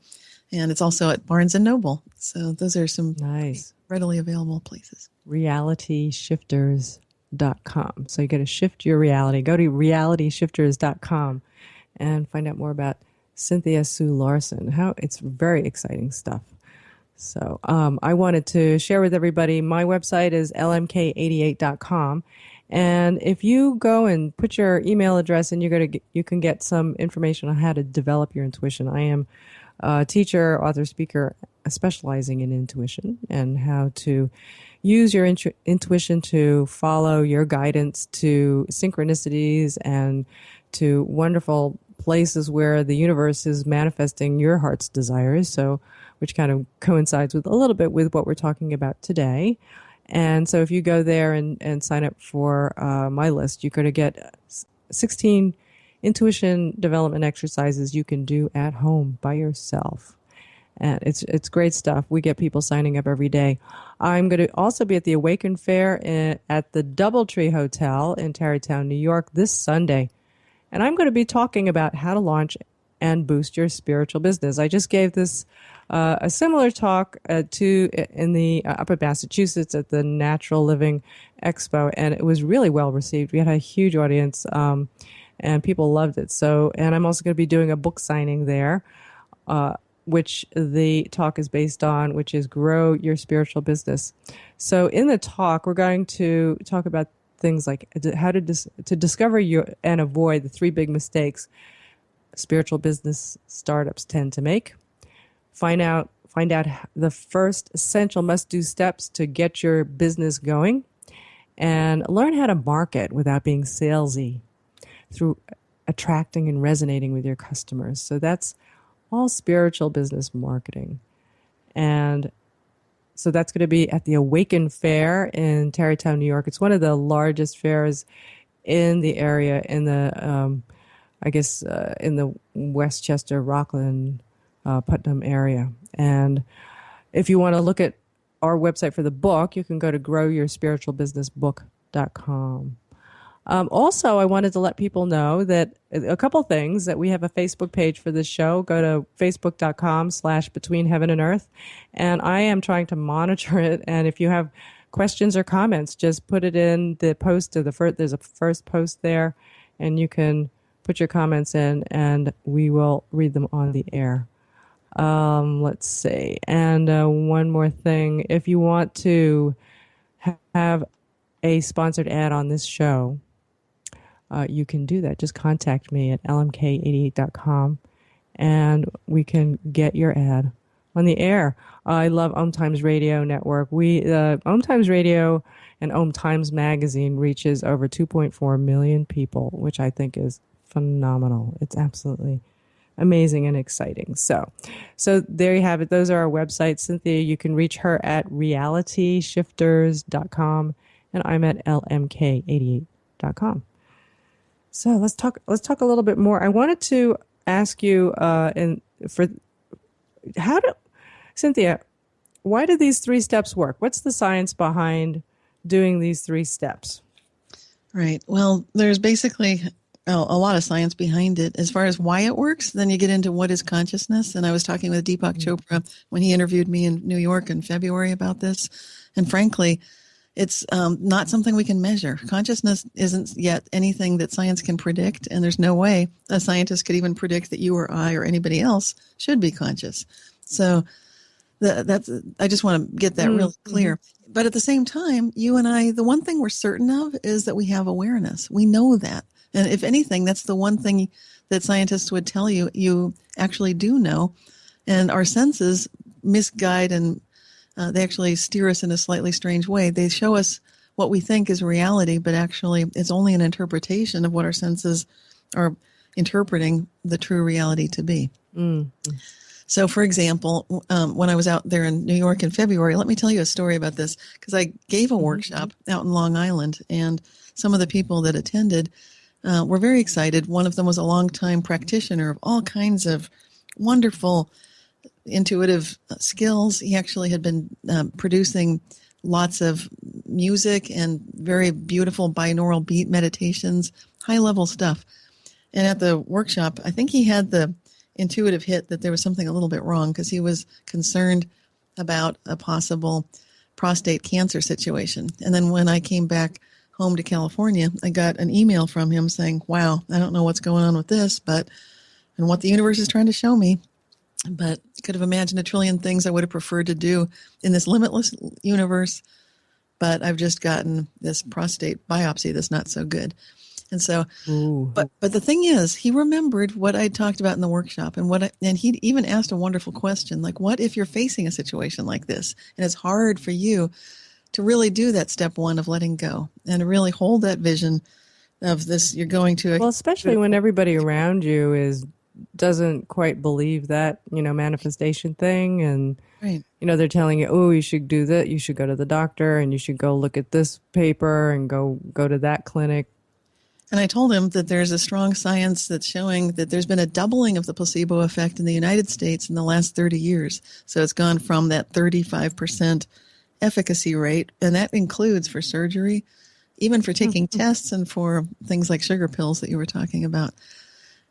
[SPEAKER 3] And it's also at Barnes & Noble. So those are some nice, readily available places.
[SPEAKER 2] realityshifters.com. So you got to shift your reality. Go to realityshifters.com and find out more about Cynthia Sue Larson. It's very exciting stuff. So I wanted to share with everybody, my website is lmk88.com. And if you go and put your email address in, you can get some information on how to develop your intuition. I am a teacher, author, speaker, specializing in intuition and how to use your intuition to follow your guidance to synchronicities and to wonderful places where the universe is manifesting your heart's desires. So, which kind of coincides with a little bit with what we're talking about today. And so if you go there and sign up for my list, you're going to get 16 intuition development exercises you can do at home by yourself. And it's great stuff. We get people signing up every day. I'm going to also be at the Awaken Fair at the Doubletree Hotel in Tarrytown, New York this Sunday. And I'm going to be talking about how to launch and boost your spiritual business. I just gave this a similar talk up in Massachusetts at the Natural Living Expo, and it was really well received. We had a huge audience, and people loved it. So, and I'm also going to be doing a book signing there, which the talk is based on, which is Grow Your Spiritual Business. So in the talk, we're going to talk about things like how to discover and avoid the 3 big mistakes spiritual business startups tend to make. Find out the first essential must-do steps to get your business going, and learn how to market without being salesy through attracting and resonating with your customers. So that's all spiritual business marketing. And so that's going to be at the Awaken Fair in Tarrytown, New York. It's one of the largest fairs in the area, in the in the Westchester, Rockland, Putnam area. And if you want to look at our website for the book, you can go to growyourspiritualbusinessbook.com. Also, I wanted to let people know that a couple things, that we have a Facebook page for this show. Go to facebook.com/Between Heaven and Earth. And I am trying to monitor it. And if you have questions or comments, just put it in the post to the first. There's a first post there, and you can put your comments in, and we will read them on the air. Let's see. And one more thing. If you want to have a sponsored ad on this show, you can do that. Just contact me at lmk88.com, and we can get your ad on the air. I love OMTimes Radio Network. OMTimes Radio and OMTimes Magazine reaches over 2.4 million people, which I think is phenomenal. It's absolutely amazing and exciting. So there you have it. Those are our websites. Cynthia, you can reach her at realityshifters.com, and I'm at lmk88.com. So let's talk a little bit more. I wanted to ask you Cynthia, why do these 3 steps work? What's the science behind doing these 3 steps?
[SPEAKER 3] Right. Well, there's basically a lot of science behind it. As far as why it works, then you get into what is consciousness. And I was talking with Deepak Chopra when he interviewed me in New York in February about this. And frankly, It's not something we can measure. Consciousness isn't yet anything that science can predict, and there's no way a scientist could even predict that you or I or anybody else should be conscious. So I just want to get that really clear. But at the same time, you and I, the one thing we're certain of is that we have awareness. We know that. And if anything, that's the one thing that scientists would tell you, you actually do know. And our senses misguide and they actually steer us in a slightly strange way. They show us what we think is reality, but actually it's only an interpretation of what our senses are interpreting the true reality to be. Mm-hmm. So, for example, when I was out there in New York in February, let me tell you a story about this, because I gave a workshop out in Long Island, and some of the people that attended were very excited. One of them was a longtime practitioner of all kinds of wonderful intuitive skills. He actually had been producing lots of music and very beautiful binaural beat meditations, high-level stuff. And at the workshop, I think he had the intuitive hit that there was something a little bit wrong, because he was concerned about a possible prostate cancer situation. And then when I came back home to California, I got an email from him saying, wow, I don't know what's going on with this, and what the universe is trying to show me. But could have imagined a trillion things I would have preferred to do in this limitless universe. But I've just gotten this prostate biopsy that's not so good. And so, but the thing is, he remembered what I talked about in the workshop, and he even asked a wonderful question, like, what if you're facing a situation like this and it's hard for you to really do that step one of letting go and to really hold that vision of this, you're going to.
[SPEAKER 2] Well, especially when everybody around you doesn't quite believe that, manifestation thing. And,
[SPEAKER 3] right.
[SPEAKER 2] They're telling you, oh, you should do that. You should go to the doctor, and you should go look at this paper and go to that clinic.
[SPEAKER 3] And I told him that there's a strong science that's showing that there's been a doubling of the placebo effect in the United States in the last 30 years. So it's gone from that 35% efficacy rate, and that includes for surgery, even for taking tests and for things like sugar pills that you were talking about.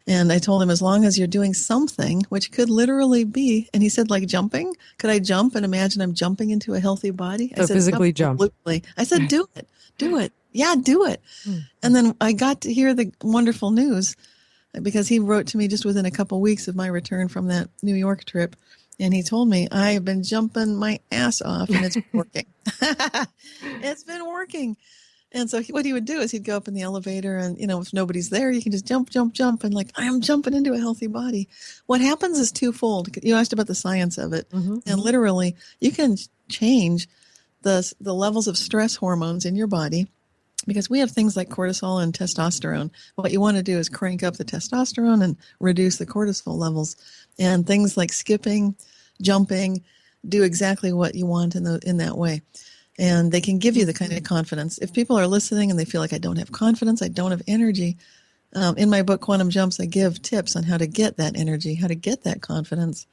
[SPEAKER 3] And I told him, as long as you're doing something, which could literally be, and he said, like jumping, could I jump and imagine I'm jumping into a healthy body?
[SPEAKER 2] So
[SPEAKER 3] I said,
[SPEAKER 2] physically
[SPEAKER 3] absolutely.
[SPEAKER 2] jump.
[SPEAKER 3] I said, do it. Yeah, do it. And then I got to hear the wonderful news, because he wrote to me just within a couple weeks of my return from that New York trip. And he told me, I have been jumping my ass off, and it's working. It's been working. And so what he would do is he'd go up in the elevator, and, if nobody's there, you can just jump. And like, I am jumping into a healthy body. What happens is twofold. You asked about the science of it. And literally, you can change the levels of stress hormones in your body, because we have things like cortisol and testosterone. What you want to do is crank up the testosterone and reduce the cortisol levels. And things like skipping, jumping, do exactly what you want in that way. And they can give you the kind of confidence. If people are listening and they feel like, I don't have confidence, I don't have energy, in my book, Quantum Jumps, I give tips on how to get that energy, how to get that confidence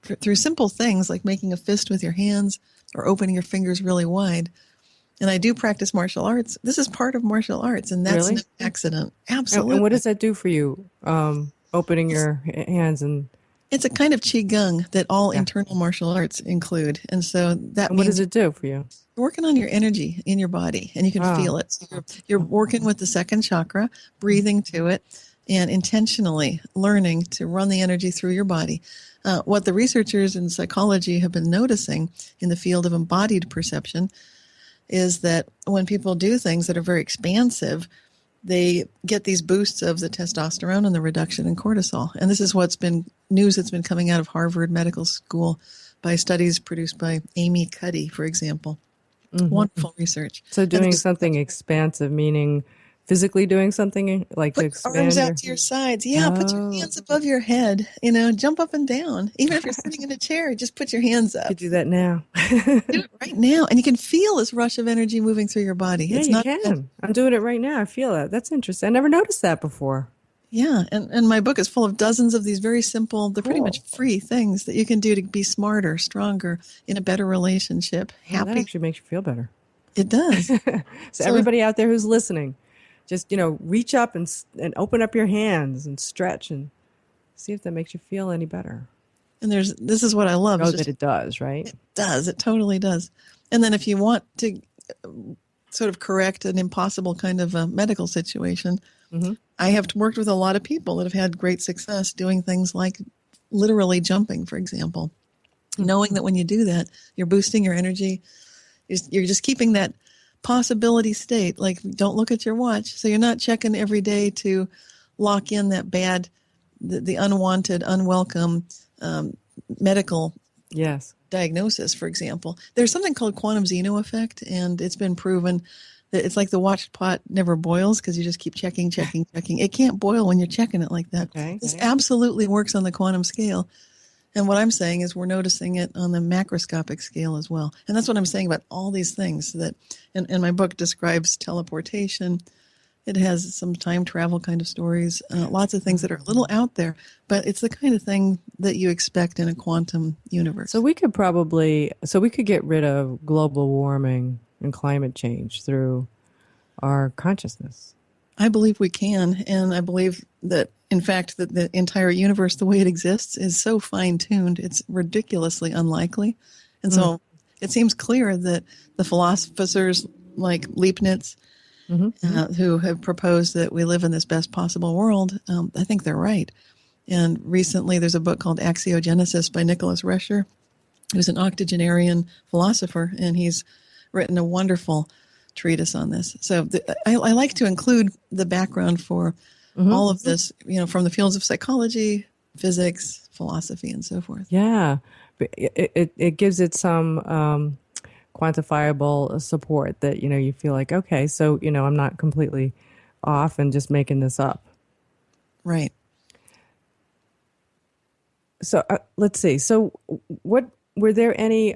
[SPEAKER 3] through simple things like making a fist with your hands or opening your fingers really wide. And I do practice martial arts. This is part of martial arts, and that's
[SPEAKER 2] really?
[SPEAKER 3] no accident. Absolutely.
[SPEAKER 2] And what does that do for you, opening your hands? And
[SPEAKER 3] it's a kind of qigong that all internal martial arts include. And so that
[SPEAKER 2] what does it do for you?
[SPEAKER 3] You're working on your energy in your body, and you can feel it. So you're working with the second chakra, breathing to it, and intentionally learning to run the energy through your body. What the researchers in psychology have been noticing in the field of embodied perception is that when people do things that are very expansive, they get these boosts of the testosterone and the reduction in cortisol. And this is news that's been coming out of Harvard Medical School by studies produced by Amy Cuddy, for example. Wonderful research.
[SPEAKER 2] So doing something expansive, meaning physically doing something like to expand
[SPEAKER 3] arms out to your sides. Yeah, put your hands above your head. Jump up and down. Even if you're sitting in a chair, just put your hands up.
[SPEAKER 2] You could do that now.
[SPEAKER 3] Do it right now, and you can feel this rush of energy moving through your body.
[SPEAKER 2] Yeah, you can. I'm doing it right now. I feel that. That's interesting. I never noticed that before.
[SPEAKER 3] Yeah, and my book is full of dozens of these very simple, they're pretty much free things that you can do to be smarter, stronger, in a better relationship, happy.
[SPEAKER 2] That actually makes you feel better.
[SPEAKER 3] It does.
[SPEAKER 2] So everybody out there who's listening, just, reach up and open up your hands and stretch and see if that makes you feel any better.
[SPEAKER 3] And this is what I love.
[SPEAKER 2] Know that it does, right?
[SPEAKER 3] It does. It totally does. And then if you want to sort of correct an impossible kind of a medical situation.
[SPEAKER 2] Mm-hmm.
[SPEAKER 3] I have worked with a lot of people that have had great success doing things like literally jumping, for example. Mm-hmm. Knowing that when you do that, you're boosting your energy. You're just keeping that possibility state. Like, don't look at your watch. So you're not checking every day to lock in that bad, the unwanted, unwelcome medical diagnosis, for example. There's something called quantum Zeno effect, and it's been proven that it's like the watch pot never boils because you just keep checking. It can't boil when you're checking it like that.
[SPEAKER 2] Okay.
[SPEAKER 3] This absolutely works on the quantum scale. And what I'm saying is we're noticing it on the macroscopic scale as well. And that's what I'm saying about all these things that, and my book describes teleportation. It has some time travel kind of stories, lots of things that are a little out there, but it's the kind of thing that you expect in a quantum universe.
[SPEAKER 2] So we could get rid of global warming and climate change through our consciousness.
[SPEAKER 3] I believe we can, and I believe that, in fact, that the entire universe, the way it exists, is so fine-tuned, it's ridiculously unlikely. And so it seems clear that the philosophers like Leibniz, who have proposed that we live in this best possible world, I think they're right. And recently there's a book called Axiogenesis by Nicholas Rescher, who's an octogenarian philosopher, and he's written a wonderful treatise on this. So I like to include the background for all of this, from the fields of psychology, physics, philosophy, and so forth.
[SPEAKER 2] Yeah. It gives it some quantifiable support that, you feel like, okay, so, I'm not completely off and just making this up.
[SPEAKER 3] Right.
[SPEAKER 2] So let's see. So were there any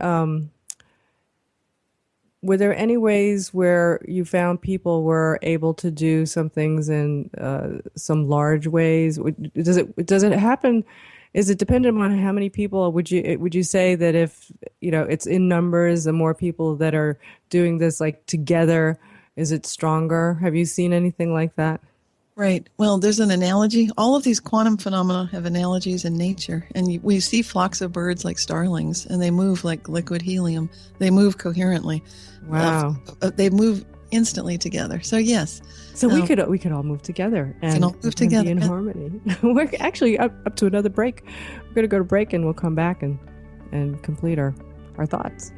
[SPEAKER 2] ways where you found people were able to do some things in some large ways? Does it happen? Is it dependent on how many people? Would you say that if it's in numbers, the more people that are doing this like together, is it stronger? Have you seen anything like that?
[SPEAKER 3] Right. Well, there's an analogy. All of these quantum phenomena have analogies in nature. And we see flocks of birds like starlings, and they move like liquid helium. They move coherently.
[SPEAKER 2] Wow.
[SPEAKER 3] They move instantly together. So, yes.
[SPEAKER 2] So we could all move together and be in harmony. We're actually up to another break. We're going to go to break, and we'll come back and complete our thoughts.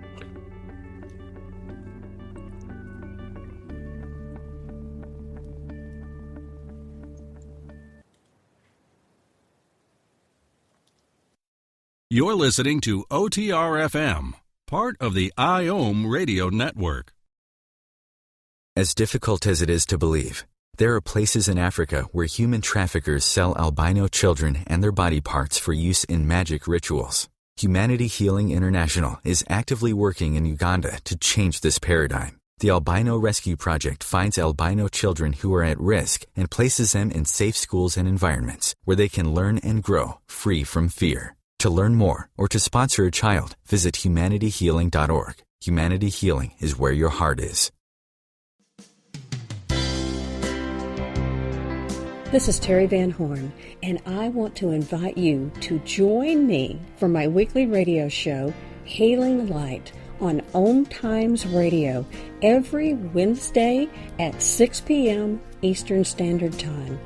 [SPEAKER 4] You're listening to OTR-FM, part of the IOM radio network.
[SPEAKER 1] As difficult as it is to believe, there are places in Africa where human traffickers sell albino children and their body parts for use in magic rituals. Humanity Healing International is actively working in Uganda to change this paradigm. The Albino Rescue Project finds albino children who are at risk and places them in safe schools and environments where they can learn and grow free from fear. To learn more or to sponsor a child, visit humanityhealing.org. Humanity Healing is where your heart is.
[SPEAKER 10] This is Terry Van Horn, and I want to invite you to join me for my weekly radio show, Healing Light, on OMTimes Radio every Wednesday at 6 p.m. Eastern Standard Time.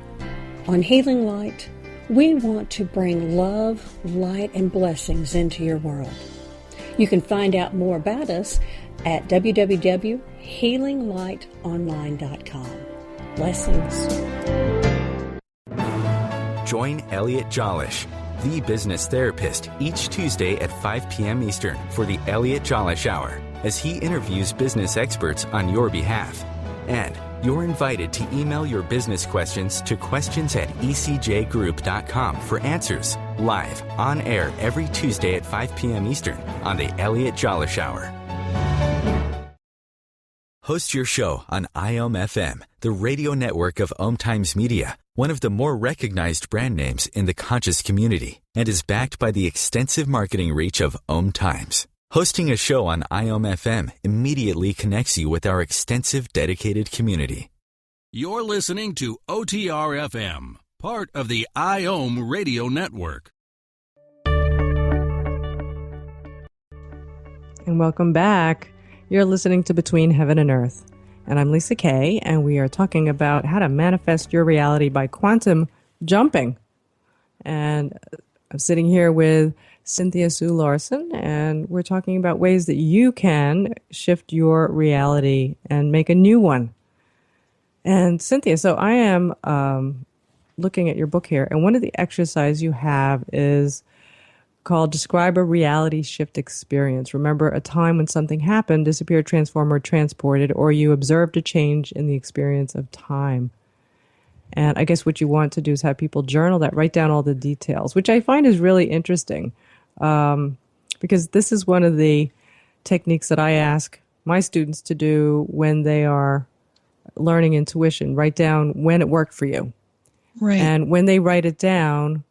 [SPEAKER 10] On Healing Light, we want to bring love, light, and blessings into your world. You can find out more about us at www.healinglightonline.com. Blessings.
[SPEAKER 1] Join Elliot Jollish, the business therapist, each Tuesday at 5 p.m. Eastern for the Elliot Jollish Hour, as he interviews business experts on your behalf. And you're invited to email your business questions to questions@ecjgroup.com for answers, live, on air every Tuesday at 5 p.m. Eastern on the Elliot Jollish Hour. Host your show on IOM FM, the radio network of OMTimes Media, one of the more recognized brand names in the conscious community, and is backed by the extensive marketing reach of OMTimes. Hosting a show on IOM FM immediately connects you with our extensive dedicated community.
[SPEAKER 4] You're listening to OTR-FM, part of the IOM radio network.
[SPEAKER 2] And welcome back. You're listening to Between Heaven and Earth, and I'm Lisa Kay, and we are talking about how to manifest your reality by quantum jumping. And I'm sitting here with Cynthia Sue Larson, and we're talking about ways that you can shift your reality and make a new one. And Cynthia, so I am looking at your book here, and one of the exercises you have is called Describe a Reality Shift Experience. Remember a time when something happened, disappeared, transformed, or transported, or you observed a change in the experience of time. And I guess what you want to do is have people journal that, write down all the details, which I find is really interesting, because this is one of the techniques that I ask my students to do when they are learning intuition. Write down when it worked for you.
[SPEAKER 3] Right.
[SPEAKER 2] And when they write it down,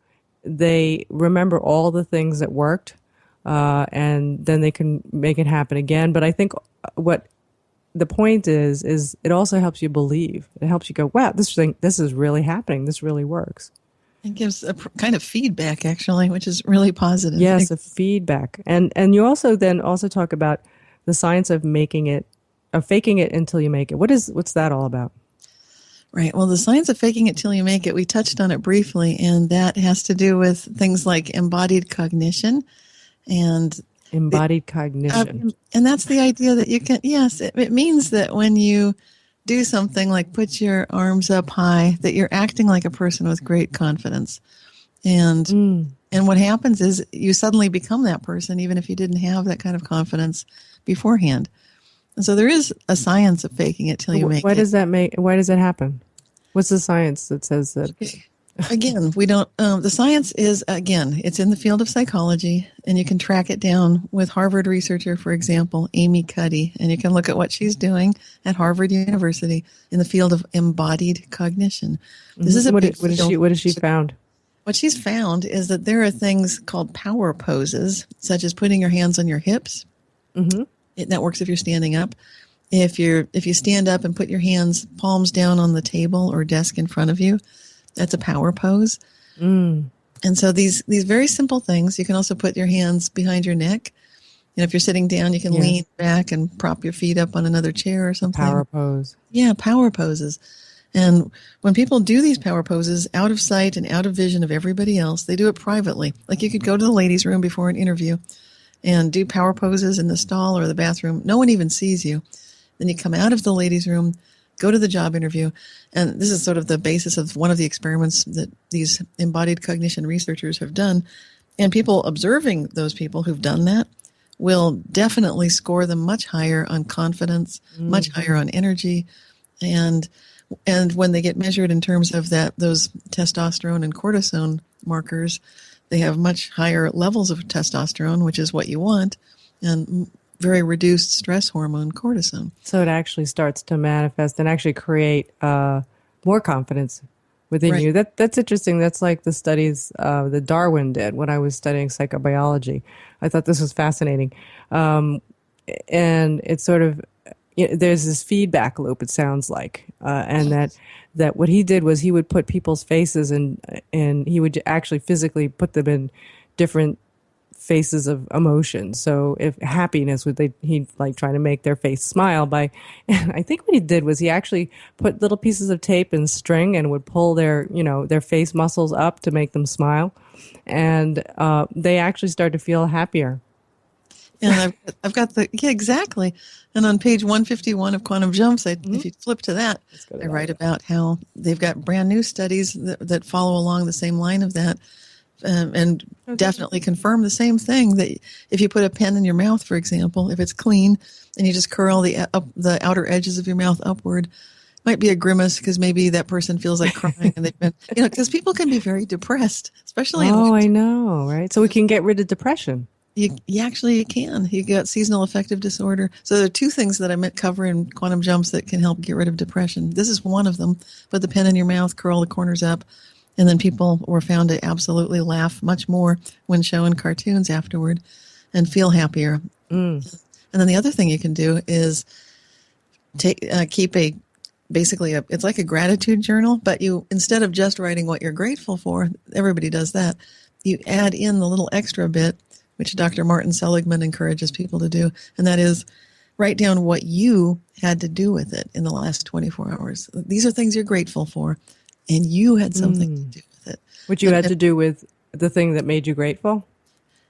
[SPEAKER 2] they remember all the things that worked, and then they can make it happen again. But I think what the point is it also helps you believe. It helps you go, wow, this is really happening. This really works.
[SPEAKER 3] It gives a kind of feedback, actually, which is really positive.
[SPEAKER 2] Yes, a feedback. And you also talk about the science of faking it until you make it. What's that all about?
[SPEAKER 3] Right. Well, the science of faking it till you make it, we touched on it briefly, and that has to do with things like embodied cognition and
[SPEAKER 2] cognition.
[SPEAKER 3] And that's the idea that you can, yes, it means that when you do something like put your arms up high, that you're acting like a person with great confidence. And what happens is you suddenly become that person, even if you didn't have that kind of confidence beforehand. And so there is a science of faking it till you make it.
[SPEAKER 2] Why does that happen? What's the science that says that?
[SPEAKER 3] Okay. Again, we don't, the science is, it's in the field of psychology, and you can track it down with Harvard researcher, for example, Amy Cuddy, and you can look at what she's doing at Harvard University in the field of embodied cognition. This is
[SPEAKER 2] what has she found?
[SPEAKER 3] What she's found is that there are things called power poses, such as putting your hands on your hips. Mm-hmm. That works if you're standing up. If you stand up and put your hands palms down on the table or desk in front of you, that's a power pose. And so these very simple things, you can also put your hands behind your neck. And if you're sitting down, you can lean back and prop your feet up on another chair or something.
[SPEAKER 2] Power pose.
[SPEAKER 3] Yeah, power poses. And when people do these power poses out of sight and out of vision of everybody else, they do it privately. Like you could go to the ladies' room before an interview and do power poses in the stall or the bathroom. No one even sees you. Then you come out of the ladies' room, go to the job interview, and this is sort of the basis of one of the experiments that these embodied cognition researchers have done. And people observing those people who've done that will definitely score them much higher on confidence, much higher on energy, and when they get measured in terms of those testosterone and cortisone markers, they have much higher levels of testosterone, which is what you want, and very reduced stress hormone, cortisone.
[SPEAKER 2] So it actually starts to manifest and actually create more confidence within you. That's interesting. That's like the studies that Darwin did when I was studying psychobiology. I thought this was fascinating. And it's sort of, there's this feedback loop, it sounds like, and that what he did was he would put people's faces and he would actually physically put them in different faces of emotion. So if happiness, he'd like try to make their face smile by, I think what he did was he actually put little pieces of tape and string and would pull their face muscles up to make them smile. And they actually started to feel happier.
[SPEAKER 3] And I've got exactly. And on page 151 of Quantum Jumps, if you flip to that, I write about how they've got brand new studies that follow along the same line of that, and definitely confirm the same thing, that if you put a pen in your mouth, for example, if it's clean and you just curl the outer edges of your mouth upward, might be a grimace because maybe that person feels like crying, and they've been, because people can be very depressed, especially.
[SPEAKER 2] I know, right? So we can get rid of depression.
[SPEAKER 3] You can. You got seasonal affective disorder. So there are two things that I meant cover in Quantum Jumps that can help get rid of depression. This is one of them. Put the pen in your mouth, curl the corners up, and then people were found to absolutely laugh much more when showing cartoons afterward and feel happier. And then the other thing you can do is keep it's like a gratitude journal, but you, instead of just writing what you're grateful for, everybody does that, you add in the little extra bit, which Dr. Martin Seligman encourages people to do, and that is write down what you had to do with it in the last 24 hours. These are things you're grateful for, and you had something to do with it.
[SPEAKER 2] What you had to do with the thing that made you grateful?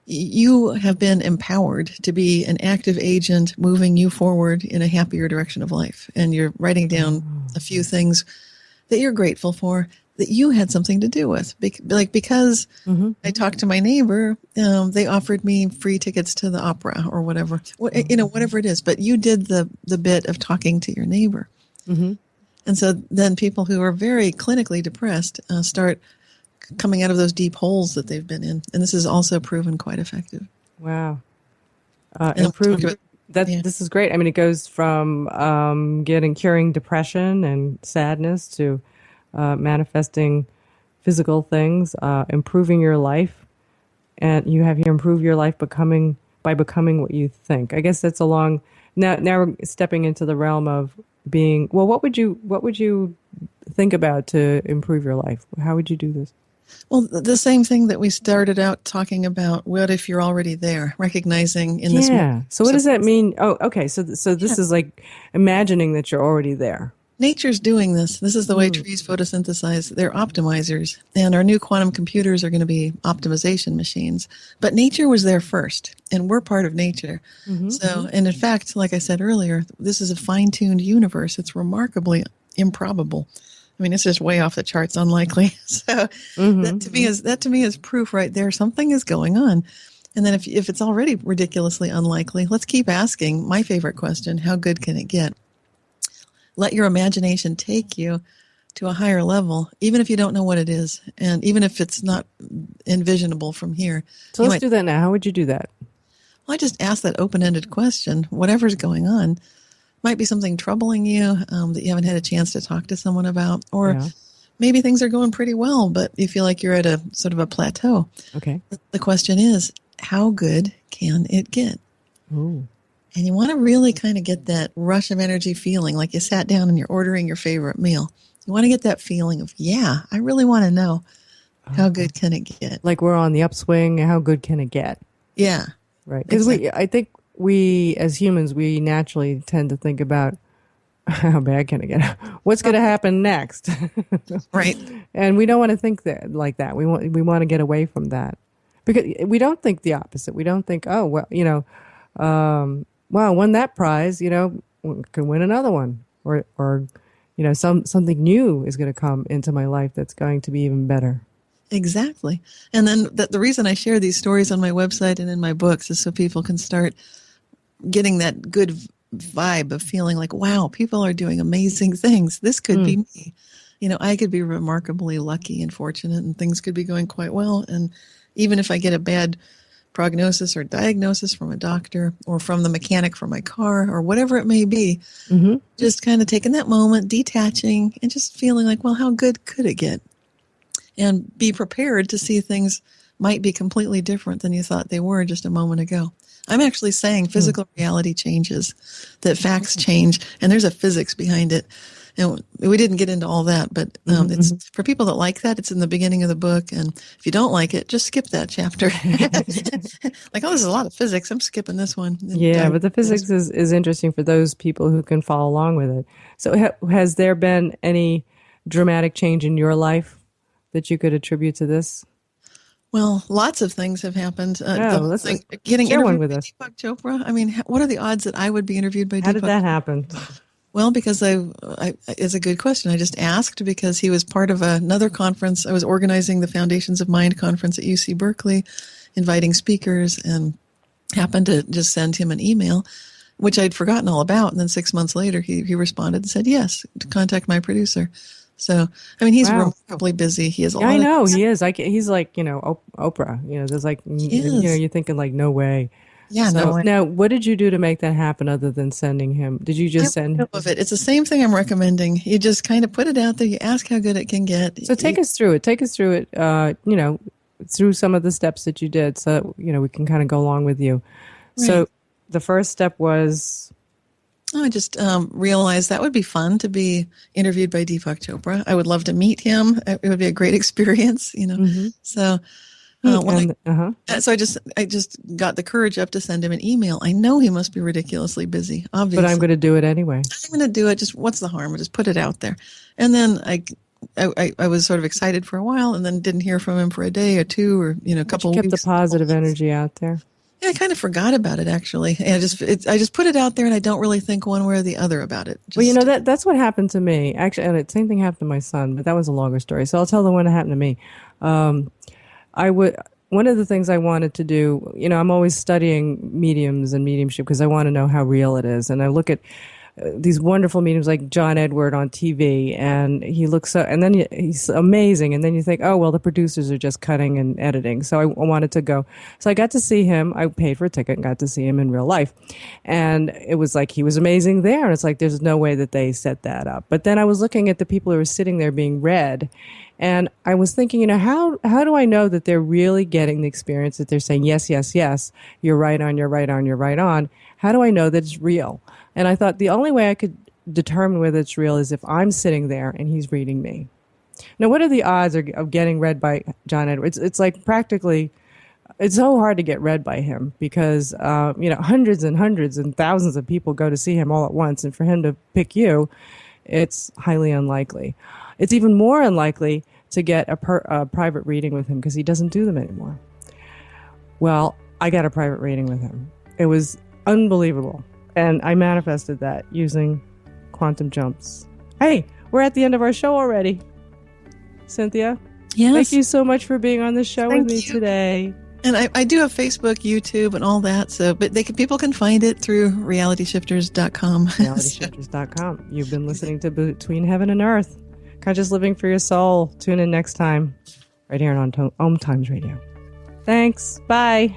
[SPEAKER 3] You have been empowered to be an active agent moving you forward in a happier direction of life. And you're writing down a few things that you're grateful for that you had something to do with. Because I talked to my neighbor, they offered me free tickets to the opera or whatever, whatever it is. But you did the bit of talking to your neighbor. And so then people who are very clinically depressed start coming out of those deep holes that they've been in. And this is also proven quite effective.
[SPEAKER 2] Wow. This is great. I mean, it goes from curing depression and sadness to manifesting physical things, improving your life. And you have here improve your life by becoming what you think. I guess that's now we're stepping into the realm of being, well, what would you think about to improve your life? How would you do this?
[SPEAKER 3] Well, the same thing that we started out talking about. What if you're already there? Recognizing in this.
[SPEAKER 2] Yeah. So what does that mean? Oh, okay. So this is like imagining that you're already there.
[SPEAKER 3] Nature's doing this. This is the way trees photosynthesize. They're optimizers. And our new quantum computers are going to be optimization machines. But nature was there first, and we're part of nature. And in fact, like I said earlier, this is a fine-tuned universe. It's remarkably improbable. I mean, it's just way off the charts unlikely. So that to me is proof right there. Something is going on. And then if it's already ridiculously unlikely, let's keep asking my favorite question, how good can it get? Let your imagination take you to a higher level, even if you don't know what it is, and even if it's not envisionable from here.
[SPEAKER 2] So let's do that now. How would you do that?
[SPEAKER 3] Well, I just ask that open-ended question, whatever's going on. Might be something troubling you that you haven't had a chance to talk to someone about, or maybe things are going pretty well, but you feel like you're at a sort of a plateau.
[SPEAKER 2] Okay.
[SPEAKER 3] The question is, how good can it get?
[SPEAKER 2] Ooh.
[SPEAKER 3] And you want to really kind of get that rush of energy feeling, like you sat down and you're ordering your favorite meal. You want to get that feeling of, I really want to know how good can it get?
[SPEAKER 2] Like we're on the upswing. How good can it get?
[SPEAKER 3] Yeah.
[SPEAKER 2] Right. Because I think we as humans, we naturally tend to think about how bad can it get? What's going to happen next?
[SPEAKER 3] Right.
[SPEAKER 2] And we don't want to think like that. We want to get away from that because we don't think the opposite. We don't think, oh, well, wow, won that prize, can win another one, or something new is going to come into my life that's going to be even better.
[SPEAKER 3] Exactly. And then the reason I share these stories on my website and in my books is so people can start getting that good vibe of feeling like, wow, people are doing amazing things. This could be me. I could be remarkably lucky and fortunate, and things could be going quite well. And even if I get a bad prognosis or diagnosis from a doctor or from the mechanic for my car or whatever it may be, just kind of taking that moment, detaching, and just feeling like, well, how good could it get? And be prepared to see things might be completely different than you thought they were just a moment ago. I'm actually saying physical reality changes, that facts change, and there's a physics behind it. And we didn't get into all that, but it's for people that like that, it's in the beginning of the book. And if you don't like it, just skip that chapter. Like, oh, there's a lot of physics. I'm skipping this one.
[SPEAKER 2] Yeah, but the physics is interesting for those people who can follow along with it. So has there been any dramatic change in your life that you could attribute to this?
[SPEAKER 3] Well, lots of things have happened.
[SPEAKER 2] Getting
[SPEAKER 3] interviewed
[SPEAKER 2] with
[SPEAKER 3] by
[SPEAKER 2] us.
[SPEAKER 3] Deepak Chopra. I mean, what are the odds that I would be interviewed by Deepak?
[SPEAKER 2] How did that happen?
[SPEAKER 3] Well, because it's a good question. I just asked because he was part of another conference. I was organizing the Foundations of Mind conference at UC Berkeley, inviting speakers, and happened to just send him an email, which I'd forgotten all about. And then 6 months later, he responded and said, yes, to contact my producer. So, I mean, he's remarkably busy. He has a lot
[SPEAKER 2] I know, he is. He's like, Oprah. There's like, you're thinking like, no way.
[SPEAKER 3] Yeah, no way.
[SPEAKER 2] Now, what did you do to make that happen other than sending him? Did you just send him?
[SPEAKER 3] It's the same thing I'm recommending. You just kind of put it out there. You ask how good it can get.
[SPEAKER 2] So take us through it. Take us through it, through some of the steps that you did so, we can kind of go along with you. Right. So the first step was...
[SPEAKER 3] I just realized that would be fun to be interviewed by Deepak Chopra. I would love to meet him. It would be a great experience, So So I just got the courage up to send him an email. I know he must be ridiculously busy, obviously.
[SPEAKER 2] But I'm going to do it anyway.
[SPEAKER 3] I'm going to do it. Just what's the harm? I'll just put it out there. And then I was sort of excited for a while, and then didn't hear from him for a day or two, or a couple of weeks.
[SPEAKER 2] Kept the positive energy out there.
[SPEAKER 3] Yeah, I kind of forgot about it, actually. I just put it out there, and I don't really think one way or the other about it.
[SPEAKER 2] That's what happened to me. Actually, and the same thing happened to my son, but that was a longer story. So I'll tell the one that happened to me. One of the things I wanted to do, I'm always studying mediums and mediumship because I want to know how real it is. And I look at these wonderful mediums like John Edward on TV, and he looks so, and then he's amazing. And then you think, oh, well, the producers are just cutting and editing. So I wanted to go. So I got to see him. I paid for a ticket and got to see him in real life. And it was like, he was amazing there. And it's like, there's no way that they set that up. But then I was looking at the people who were sitting there being read. And I was thinking, how do I know that they're really getting the experience, that they're saying, yes, yes, yes, you're right on, you're right on, you're right on. How do I know that it's real? And I thought the only way I could determine whether it's real is if I'm sitting there and he's reading me. Now, what are the odds of getting read by John Edwards? It's like practically, it's so hard to get read by him because, hundreds and hundreds and thousands of people go to see him all at once. And for him to pick you, it's highly unlikely. It's even more unlikely to get a private reading with him because he doesn't do them anymore. Well, I got a private reading with him. It was unbelievable. And I manifested that using quantum jumps. Hey, we're at the end of our show already. Cynthia?
[SPEAKER 3] Yes.
[SPEAKER 2] Thank you so much for being on the show with me today.
[SPEAKER 3] And I do have Facebook, YouTube, and all that. But people can find it through realityshifters.com.
[SPEAKER 2] Realityshifters.com. You've been listening to Between Heaven and Earth. Conscious living for your soul. Tune in next time, right here on OMTimes Radio. Thanks. Bye.